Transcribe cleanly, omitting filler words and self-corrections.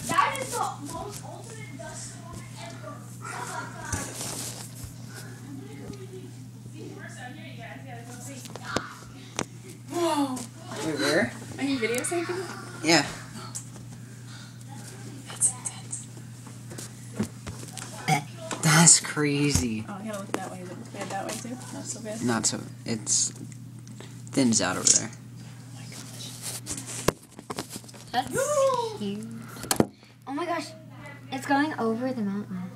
That is the most ultimate dust storm ever. Oh my god. Whoa. Wait, where? Are you videotaping? Yeah. That's intense. That's crazy. Oh, I gotta look that way. Is it bad that way too? Not so bad? Not so. It's thins out over there. Oh my gosh. That's huge. Oh my gosh. It's going over the mountain.